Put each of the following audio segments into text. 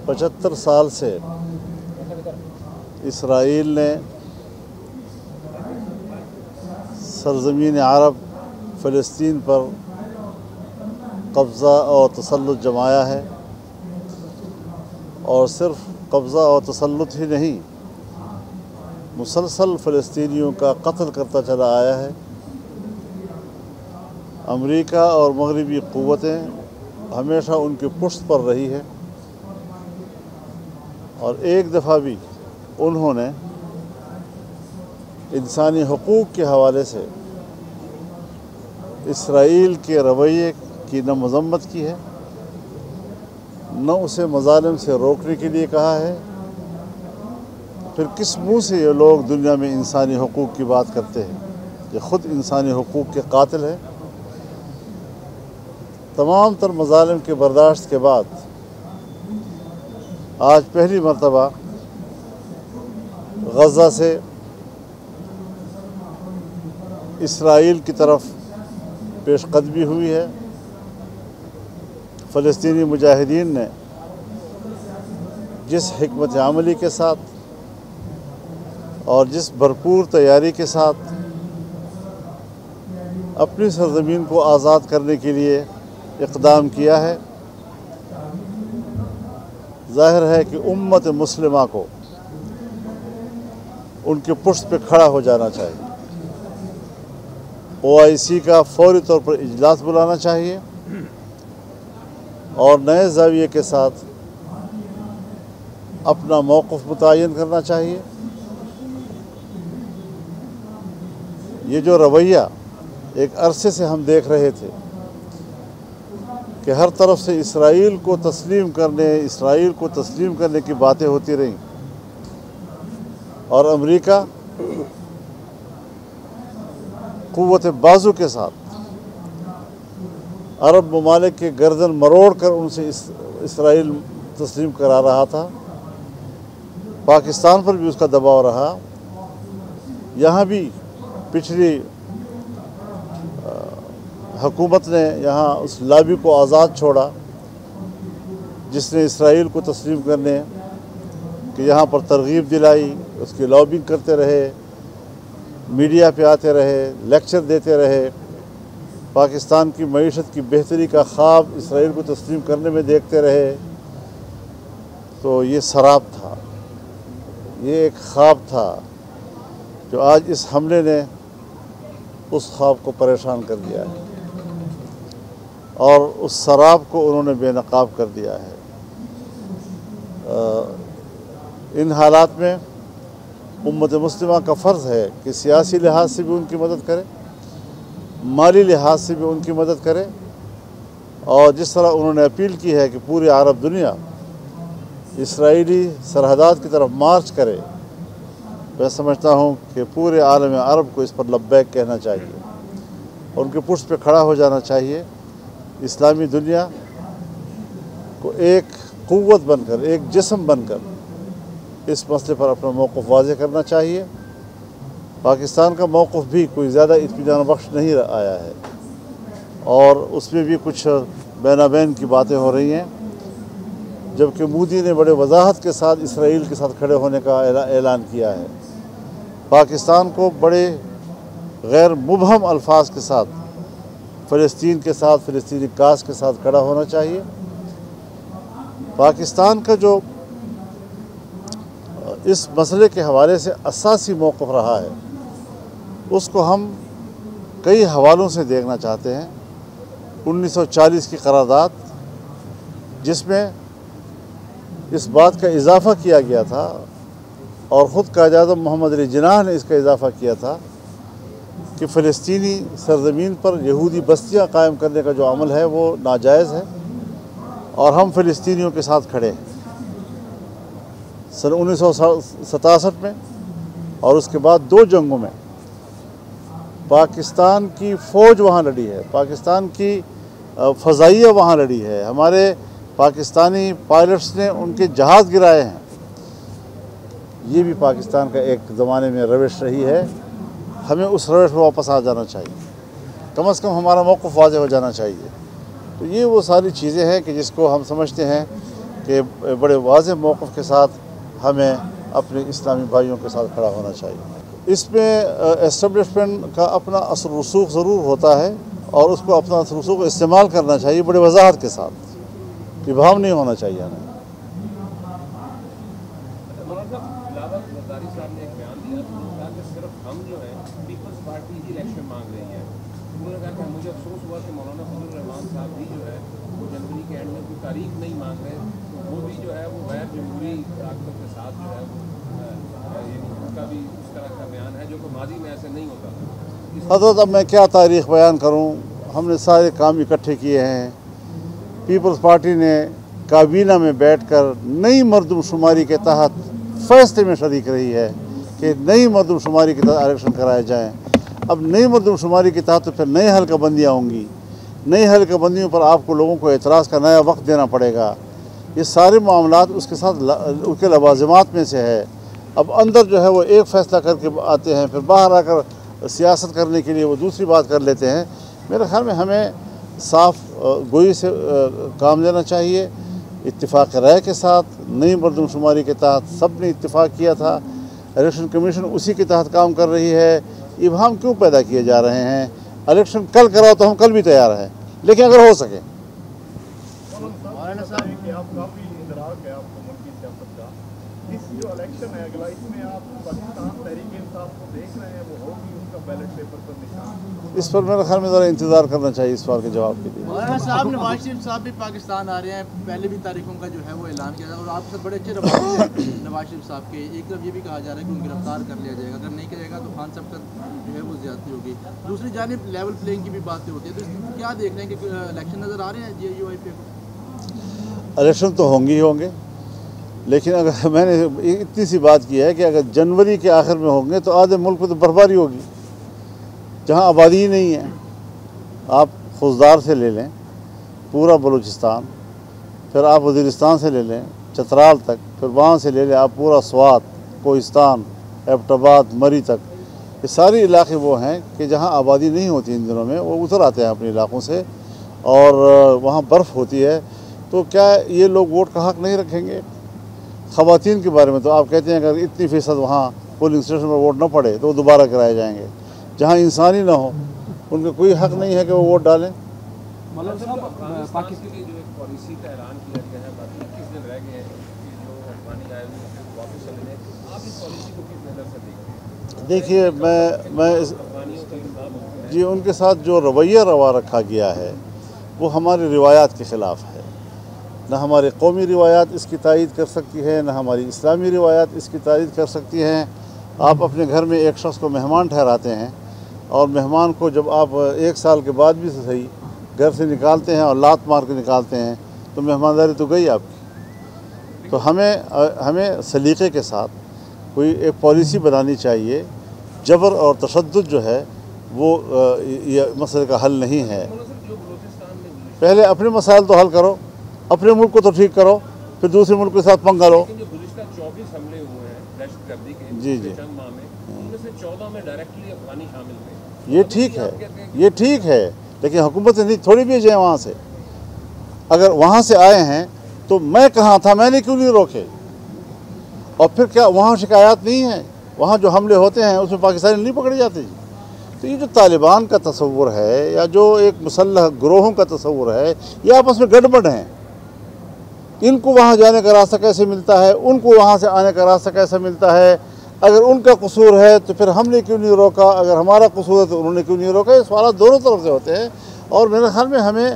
75 سال سے اسرائیل نے سرزمین عرب فلسطین پر قبضہ اور تسلط جمایا ہے، اور صرف قبضہ اور تسلط ہی نہیں، مسلسل فلسطینیوں کا قتل کرتا چلا آیا ہے۔ امریکہ اور مغربی قوتیں ہمیشہ ان کی پشت پر رہی ہے، اور ایک دفعہ بھی انہوں نے انسانی حقوق کے حوالے سے اسرائیل کے رویے کی نہ مذمت کی ہے، نہ اسے مظالم سے روکنے کے لیے کہا ہے۔ پھر کس منہ سے یہ لوگ دنیا میں انسانی حقوق کی بات کرتے ہیں؟ یہ خود انسانی حقوق کے قاتل ہے۔ تمام تر مظالم کے برداشت کے بعد آج پہلی مرتبہ غزہ سے اسرائیل کی طرف پیش قدمی ہوئی ہے۔ فلسطینی مجاہدین نے جس حکمت عملی کے ساتھ اور جس بھرپور تیاری کے ساتھ اپنی سرزمین کو آزاد کرنے کے لیے اقدام کیا ہے، ظاہر ہے کہ امت مسلمہ کو ان کے پشت پہ کھڑا ہو جانا چاہیے۔ OIC کا فوری طور پر اجلاس بلانا چاہیے اور نئے زاویے کے ساتھ اپنا موقف متعین کرنا چاہیے۔ یہ جو رویہ ایک عرصے سے ہم دیکھ رہے تھے کہ ہر طرف سے اسرائیل کو تسلیم کرنے کی باتیں ہوتی رہیں، اور امریکہ قوت بازو کے ساتھ عرب ممالک کے گردن مروڑ کر ان سے اسرائیل تسلیم کرا رہا تھا۔ پاکستان پر بھی اس کا دباؤ رہا۔ یہاں بھی پچھلی حکومت نے یہاں اس لابی کو آزاد چھوڑا جس نے اسرائیل کو تسلیم کرنے کہ یہاں پر ترغیب دلائی، اس کی لابنگ کرتے رہے، میڈیا پہ آتے رہے، لیکچر دیتے رہے، پاکستان کی معیشت کی بہتری کا خواب اسرائیل کو تسلیم کرنے میں دیکھتے رہے۔ تو یہ سراب تھا، یہ ایک خواب تھا جو آج اس حملے نے اس خواب کو پریشان کر دیا ہے، اور اس سراب کو انہوں نے بے نقاب کر دیا ہے۔ ان حالات میں امت مسلمہ کا فرض ہے کہ سیاسی لحاظ سے بھی ان کی مدد کرے، مالی لحاظ سے بھی ان کی مدد کرے، اور جس طرح انہوں نے اپیل کی ہے کہ پوری عرب دنیا اسرائیلی سرحدات کی طرف مارچ کرے، میں سمجھتا ہوں کہ پورے عالم عرب کو اس پر لبیک کہنا چاہیے اور ان کے پشت پہ کھڑا ہو جانا چاہیے۔ اسلامی دنیا کو ایک قوت بن کر، ایک جسم بن کر اس مسئلے پر اپنا موقف واضح کرنا چاہیے۔ پاکستان کا موقف بھی کوئی زیادہ اطمینان بخش نہیں آیا ہے، اور اس میں بھی کچھ بینابین کی باتیں ہو رہی ہیں، جبکہ مودی نے بڑے وضاحت کے ساتھ اسرائیل کے ساتھ کھڑے ہونے کا اعلان کیا ہے۔ پاکستان کو بڑے غیر مبہم الفاظ کے ساتھ فلسطین کے ساتھ، فلسطینی کاز کے ساتھ کھڑا ہونا چاہیے۔ پاکستان کا جو اس مسئلے کے حوالے سے اساسی موقف رہا ہے، اس کو ہم کئی حوالوں سے دیکھنا چاہتے ہیں۔ 1940 کی قرارداد، جس میں اس بات کا اضافہ کیا گیا تھا، اور خود قائد اعظم محمد علی جناح نے اس کا اضافہ کیا تھا کہ فلسطینی سرزمین پر یہودی بستیاں قائم کرنے کا جو عمل ہے وہ ناجائز ہے، اور ہم فلسطینیوں کے ساتھ کھڑے ہیں۔ سن 1967 میں اور اس کے بعد 2 جنگوں میں پاکستان کی فوج وہاں لڑی ہے، پاکستان کی فضائیہ وہاں لڑی ہے، ہمارے پاکستانی پائلٹس نے ان کے جہاز گرائے ہیں۔ یہ بھی پاکستان کا ایک زمانے میں روش رہی ہے، ہمیں اس روش میں واپس آ جانا چاہیے، کم از کم ہمارا موقف واضح ہو جانا چاہیے۔ تو یہ وہ ساری چیزیں ہیں کہ جس کو ہم سمجھتے ہیں کہ بڑے واضح موقف کے ساتھ ہمیں اپنے اسلامی بھائیوں کے ساتھ کھڑا ہونا چاہیے۔ اس میں اسٹیبلشمنٹ کا اپنا اثر رسوخ ضرور ہوتا ہے اور اس کو اپنا اثر رسوخ استعمال کرنا چاہیے بڑے وضاحت کے ساتھ، ابہام نہیں ہونا چاہیے ہمیں۔ زرداری صاحب نے ایک بیان دیا کہا کہ صرف ہم جو ہے پیپلز پارٹی ہی الیکشن مانگ رہی ہے۔ انہوں نے کہا کہ مجھے افسوس ہوا کہ مولانا فضل الرحمان صاحب بھی جو ہے وہ جنوری کے اینڈ میں کوئی تاریخ نہیں مانگ رہے، وہ بھی جو ہے وہ غیر جمہوری طاقتوں کے ساتھ جو ہے ان کا بھی اس طرح کا بیان ہے جو کہ ماضی میں ایسے نہیں ہوتا۔ حضرت اب میں کیا تاریخ بیان کروں، ہم نے سارے کام اکٹھے کیے ہیں۔ پیپلز پارٹی نے کابینہ میں بیٹھ کر نئی مردم شماری کے تحت فیصلے میں شریک رہی ہے کہ نئی مردم شماری کے تحت الیکشن کرائے جائیں۔ اب نئی مردم شماری کے تحت تو پھر نئی حلقہ بندیاں ہوں گی، نئی حلقہ بندیوں پر آپ کو لوگوں کو اعتراض کا نیا وقت دینا پڑے گا۔ یہ سارے معاملات اس کے ساتھ اس کے لوازمات میں سے ہے۔ اب اندر جو ہے وہ ایک فیصلہ کر کے آتے ہیں، پھر باہر آ کر سیاست کرنے کے لیے وہ دوسری بات کر لیتے ہیں۔ میرے خیال میں ہمیں صاف گوئی سے کام لینا چاہیے، اتفاق رائے کے ساتھ۔ نئی مردم شماری کے تحت سب نے اتفاق کیا تھا، الیکشن کمیشن اسی کے تحت کام کر رہی ہے۔ ابہام کیوں پیدا کیے جا رہے ہیں؟ الیکشن کل کراؤ تو ہم کل بھی تیار ہیں، لیکن اگر ہو سکے۔ مولانا صاحب کہ آپ کافی ادراک ہے آپ کو ملکی سیاست کا، اس جو الیکشن ہے اگلا، اس میں آپ پاکستان تحریک انصاف کو دیکھ رہے ہیں، وہ ہوگی ان کا بیلٹ پیپر پر نشان؟ اس پر میرے خیال میں ذرا انتظار کرنا چاہیے اس سوال کے جواب کے لیے۔ مولانا صاحب نواز شریف صاحب بھی پاکستان آ رہے ہیں، پہلے بھی تاریخوں کا جو ہے وہ اعلان کیا جائے، اور آپ سے بڑے اچھے روابط ہیں نواز شریف صاحب کے۔ ایک طرف یہ بھی کہا جا رہا ہے کہ ان گرفتار کر لیا جائے گا، اگر نہیں کرے گا تو خان صاحب کا جو ہے وہ زیادتی ہوگی۔ دوسری جانب لیول پلینگ کی بھی باتیں ہوتی ہیں، تو کیا دیکھ رہے ہیں کہ الیکشن نظر آ رہے ہیں جے یو آئی پی کو؟ الیکشن تو ہوں گے ہی ہوں گے، لیکن اگر میں نے اتنی سی بات کی ہے کہ اگر جنوری کے آخر میں ہوں گے تو آدھے ملک میں تو برفباری ہوگی، جہاں آبادی ہی نہیں ہے۔ آپ خوزدار سے لے لیں پورا بلوچستان، پھر آپ وزیرستان سے لے لیں چترال تک، پھر وہاں سے لے لیں آپ پورا سوات، کوہستان، ایبٹ آباد، مری تک۔ یہ سارے علاقے وہ ہیں کہ جہاں آبادی نہیں ہوتی ان دنوں میں، وہ اتر آتے ہیں اپنے علاقوں سے اور وہاں برف ہوتی ہے۔ تو کیا یہ لوگ ووٹ کا حق نہیں رکھیں گے؟ خواتین کے بارے میں تو آپ کہتے ہیں اگر اتنی فیصد وہاں پولنگ اسٹیشن پر ووٹ نہ پڑے تو وہ دوبارہ کرائے جائیں گے۔ جہاں انسانی نہ ہو ان کا کوئی حق نہیں ہے کہ وہ ووٹ ڈالیں۔ مولانا صاحب پاکستان کے لیے جو ایک پالیسی کا اعلان کیا گیا ہے، باقی 21 دن رہ گئے ہیں کہ جو افغانی آئے ہوئے ہیں واپس چلنے ہیں، آپ اس پالیسی کو کس نظر سے دیکھتے ہیں؟ دیکھیے میں افغانیوں کا انتخاب ہوتا ہے جی ان کے ساتھ جو رویہ روا رکھا گیا ہے وہ ہماری روایات کے خلاف ہے۔ نہ ہماری قومی روایات اس کی تائید کر سکتی ہے، نہ ہماری اسلامی روایات اس کی تائید کر سکتی ہیں۔ آپ اپنے گھر میں ایک شخص کو مہمان ٹھہراتے ہیں اور مہمان کو جب آپ 1 سال کے بعد بھی صحیح گھر سے نکالتے ہیں اور لات مار کے نکالتے ہیں تو مہمانداری تو گئی آپ کی۔ تو ہمیں سلیقے کے ساتھ کوئی ایک پالیسی بنانی چاہیے۔ جبر اور تشدد جو ہے وہ یہ مسئلے کا حل نہیں ہے۔ پہلے اپنے مسائل تو حل کرو، اپنے ملک کو تو ٹھیک کرو، پھر دوسرے ملک کے ساتھ پنگا لو۔ جو گزشتہ 24 حملے ہوئے ہیں دہشت گردی کے جی چند ماہ میں، ان میں سے 14 میں ڈائریکٹلی افغانی شامل تھے۔ یہ ٹھیک ہے لیکن حکومت نہیں تھوڑی بھی جائے وہاں سے۔ اگر وہاں سے آئے ہیں تو میں کہاں تھا، میں نے کیوں نہیں روکے؟ اور پھر کیا وہاں شکایات نہیں ہیں؟ وہاں جو حملے ہوتے ہیں اس میں پاکستانی نہیں پکڑے جاتے جی؟ تو یہ جو طالبان کا تصور ہے یا جو ایک مسلح گروہوں کا تصور ہے یہ آپس میں گڑبڑ ہیں۔ ان کو وہاں جانے کا راستہ کیسے ملتا ہے، ان کو وہاں سے آنے کا راستہ کیسے ملتا ہے؟ اگر ان کا قصور ہے تو پھر ہم نے کیوں نہیں روکا، اگر ہمارا قصور ہے تو انہوں نے کیوں نہیں روکا؟ یہ سوالات دونوں طرف سے ہوتے ہیں اور میرے خیال میں ہمیں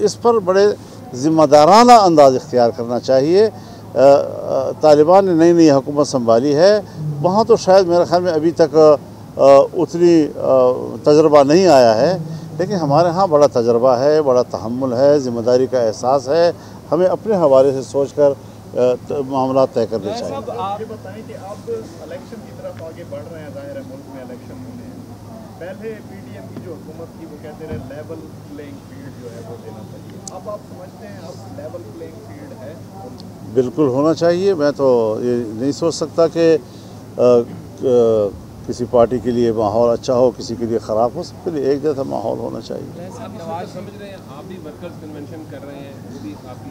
اس پر بڑے ذمہ دارانہ انداز اختیار کرنا چاہیے۔ طالبان نے نئی نئی حکومت سنبھالی ہے، وہاں تو شاید میرے خیال میں ابھی تک اتنی تجربہ نہیں آیا ہے، لیکن ہمارے ہاں بڑا تجربہ ہے، بڑا تحمل ہے، ذمہ داری کا احساس ہے۔ ہمیں اپنے حوالے سے سوچ کر معاملات طے کرنے چاہیے۔ آپ یہ بتائیں کہ اب الیکشن کی طرف آگے بڑھ رہے ہیں، ظاہر ہے ملک میں الیکشن ہونے ہیں۔ پہلے پی ڈی ایم کی جو حکومت تھی وہ کہتے رہے لیول پلینگ فیلڈ جو ہے وہ دینا چاہیے، اب آپ سمجھتے ہیں اب لیول پلینگ فیلڈ ہے؟ بالکل ہونا چاہیے۔ میں تو یہ نہیں سوچ سکتا کہ کسی پارٹی کے لیے ماحول اچھا ہو، کسی کے لیے خراب ہو، سب کے لیے ایک جیسا ماحول ہونا چاہیے۔ آپ سمجھ رہے ہیں، آپ بھی ورکرز کنونشن کر رہے ہیں، وہ بھی آپ کی